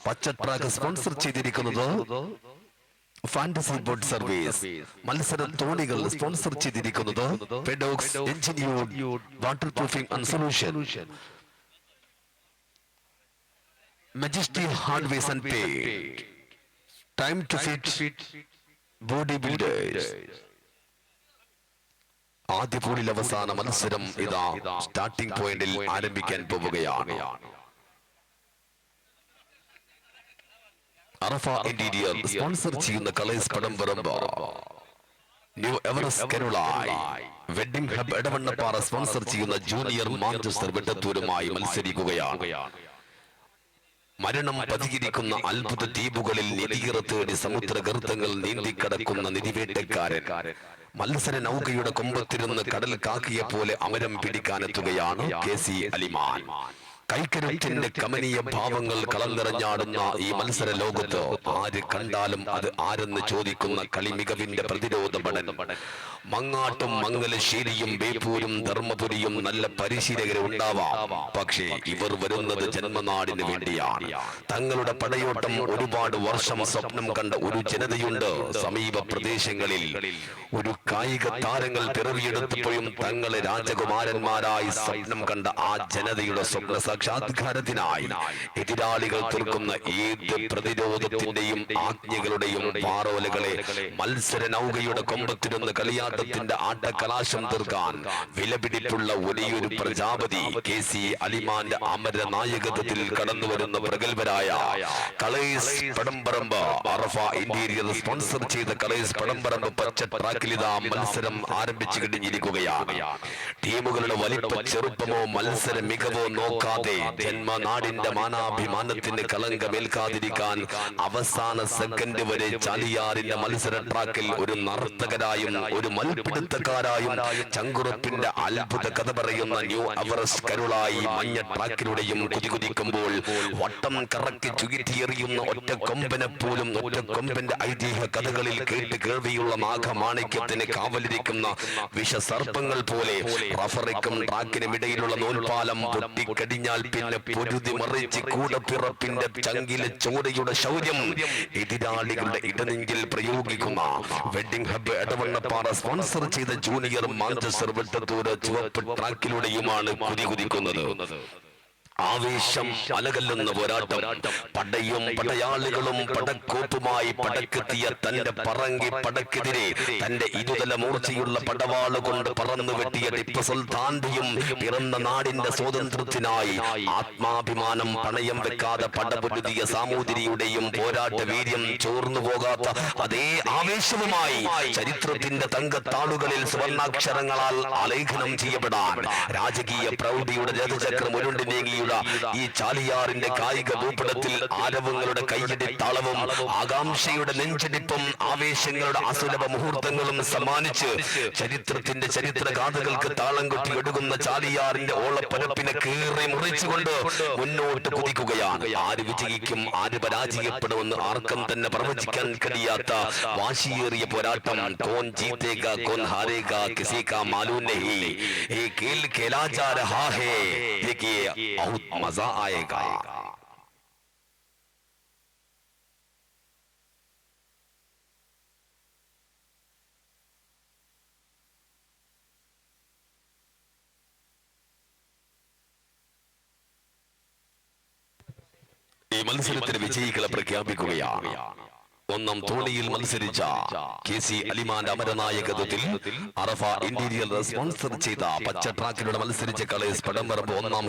പച്ച track sponsor ചെയ്തിരിക്കുന്നത് fantasy boat service. മത്സര തോണികൾ സ്പോൺസർ ചെയ്തിരിക്കുന്നത് ഫെഡോക്സ് engineered waterproofing and solution, Majesty Hardwares and Paint, Time to Fit Body Builders. ആദ്യ പൂളിൽ അവസാന മത്സരം ഇതാ സ്റ്റാർട്ടിംഗ് പോയിന്റിൽ ആരംഭിക്കാൻ പോവുകയാണ്. അറഫ ഇന്റീരിയർ സ്പോൺസർ ചെയ്യുന്ന colours Padamparamb, new Everest Karulai, wedding hub Edavannappara sponsor ചെയ്യുന്ന ജൂനിയർ മാഞ്ചസ്റ്റർ വെട്ടത്തൂരുമായി മത്സരിക്കുകയാണ്. മരണം പതിയിരിക്കുന്ന അത്ഭുത ദ്വീപുകളിൽ നിധിയിറ തേടി സമുദ്രഗർത്തങ്ങൾ നീന്തിക്കടക്കുന്ന നിധിവേട്ടക്കാരൻ മത്സര നൗകയുടെ കൊമ്പത്തിരുന്ന് കടൽ കാക്കിയെ പോലെ അമരം പിടിക്കാനെത്തുകയാണ് KC അലിമാൻ. കൈക്കരുത്തിന്റെ കമനീയ ഭാവങ്ങൾ കളന്നിറഞ്ഞാടുന്ന ഈ മത്സര ലോകത്ത് ആര് കണ്ടാലും അത് ആരെന്ന് ചോദിക്കുന്ന കളി മികവിന്റെ പ്രതിരോധ പടൻ. മങ്ങാട്ടും മംഗലശ്ശേരിയും ബേപ്പൂരും ധർമ്മപുരിയും നല്ല പരിശീലകരെ ഉണ്ടാവാം, പക്ഷേ ഇവർ വരുന്നത് ജന്മനാടിന് വേണ്ടിയാണ്. തങ്ങളുടെ പടയോട്ടം ഒരുപാട് വർഷം സ്വപ്നം കണ്ട ഒരു ജനതയുണ്ട് സമീപ പ്രദേശങ്ങളിൽ. ഒരു കായിക താരങ്ങൾ പിറവിയെടുത്തപ്പോഴും തങ്ങളെ രാജകുമാരന്മാരായി സ്വപ്നം കണ്ട ആ ജനതയുടെ സ്വപ്ന സാക്ഷാത്കാരത്തിനായി എതിരാളികൾ തീർക്കുന്ന ഏത് പ്രതിരോധത്തിന്റെയും ആജ്ഞകളുടെയും പാറോലകളെ മത്സര നൗകയുടെ കൊമ്പത്തിരുന്ന് കളിയാട്ടത്തിന്റെ ആട്ടക്കലാശം തീർക്കാൻ വിലപിടിപ്പുള്ള ഒരേയൊരു പ്രജാപതി KC അലിമാന്റെ അമര നായകത്വത്തിൽ കടന്നുവരുന്ന പ്രഗത്ഭരായ കളേഴ്സ് പടംപറമ്പ്. അറഫ ഇന്റീരിയർ സ്പോൺസർ ചെയ്ത കളേഴ്സ് പടംപറമ്പ് പച്ച ട്രാക്കിലിതാ മത്സരം ആരംഭിച്ചു കഴിഞ്ഞിരിക്കുകയാണ്. ടീമുകളുടെ വലിപ്പ ചെറുപ്പമോ മത്സര മികവോ നോക്കാതെ ജന്മനാടിന്റെ മാനാഭിമാനത്തിന് കളങ്കമേൽക്കാതിരിക്കാൻ അവസാന സെക്കൻഡ് വരെ ചാലിയാറിന്റെ മത്സര ട്രാക്കിൽ ഒരു നർത്തകരായും ഒരു മൽപിടുത്തക്കാരായും ചങ്കുറപ്പിന്റെ അത്ഭുത കഥ പറയുന്ന ന്യൂ എവറസ്റ്റ് കരുളായി മഞ്ഞ ട്രാക്കിലൂടെയും കുതികുതിക്കുമ്പോൾ വട്ടം കറക്കി ചുകിറ്റിയെറിയുന്ന ഒറ്റ കൊമ്പനെ പോലും ഒറ്റ കൊമ്പന്റെ ഐതിഹ്യ കഥകളിൽ കേട്ട് കേൾവിയുള്ള നാഗമാണിക്യത്തിന് കാവലിരിക്കുന്ന വിഷസർപ്പങ്ങൾ പോലെ റഫറിക്കും ട്രാക്കിനും ഇടയിലുള്ള നൂൽപാലം പൊട്ടിക്കടിഞ്ഞാൽ പിന്നെ പൊരുതി മറിച്ച് കൂടപ്പിറപ്പിന്റെ ചങ്കിലെ ചോരയുടെ ശൗര്യം എതിരാളികളുടെ ഇടനെഞ്ചിൽ പ്രയോഗിക്കുന്ന വെഡിംഗ് ഹബ് എടവണ്ണപ്പാറ സ്പോൺസർ ചെയ്ത ജൂനിയർ മാഞ്ചസ്റ്റർ വെട്ടത്തൂര് ചുവപ്പ് ട്രാക്കിലൂടെയുമാണ് കുതികുതിക്കുന്നത്. ആവേശം അലകല്ലുന്ന പോരാട്ടം. പടയും പടയാളികളും പടക്കോപ്പുമായി പടക്കെത്തിയ തന്റെ പറങ്കി പടക്കെതിരെ തന്റെ ഇരുതല മൂർച്ചയുള്ള പടവാള് കൊണ്ട് പറന്നു വെട്ടിയ ടിപ്പു സുൽത്താന്റെയും പിറന്ന നാടിന്റെ സ്വാതന്ത്ര്യത്തിനായി ആത്മാഭിമാനം പണയം വെക്കാതെ പടപൊരുതിയ സാമൂതിരിയുടെയും പോരാട്ട വീര്യം ചോർന്നു പോകാത്ത അതേ ആവേശവുമായി ചരിത്രത്തിന്റെ തങ്കത്താളുകളിൽ സുവർണാക്ഷരങ്ങളാൽ ആലേഖനം ചെയ്യപ്പെടാൻ രാജകീയ പ്രൗഢിയുടെ രഥചക്രം ഉരുണ്ടു നീങ്ങിയ ഈ ചാലിയാറിന്റെ കായിക ഭൂപടത്തിൽ ആരവങ്ങളുടെ കയ്യടി താളവും ആകാംക്ഷയുടെ നെഞ്ചടിപ്പും ആവേശങ്ങളുടെ അസുലഭ മുഹൂർത്തങ്ങളും സമ്മാനിച്ച് ചരിത്രത്തിന്റെ ചരിത്രഗാഥകൾക്ക് താളം കൊട്ടി ഒഴുകുന്ന ചാലിയാറിന്റെ ഓളപ്പരപ്പിനെ കീറി മുറിച്ചുകൊണ്ട് മുന്നോട്ട് കുതിക്കുകയാണ്. ആര് വിജയിക്കും ആര് പരാജയപ്പെടുമെന്ന് ആർക്കും തന്നെ പ്രവചിക്കാൻ കഴിയാത്ത വാശിയേറിയ പോരാട്ടം. കോൻ ജീതേഗ കോൻ ഹാരേഗ കിസി കാ മാലൂം നഹീ, ये खेल खेला जा रहा है, देखिए बहुत मजा आएगा. ഈ മത്സരത്തിന് വിജയികളെ പ്രഖ്യാപിക്കുകയാണ്. ഒന്നാം തോണിയിൽ മത്സരിച്ച KC അലിമാന്റെ അമരനായകത്വത്തിൽ അറഫ ഇന്റീരിയർ സ്പോൺസർ ചെയ്ത പച്ച ട്രാക്കിലൂടെ മത്സരിച്ച കളേഴ്സ് പടംപറമ്പ് ഒന്നാം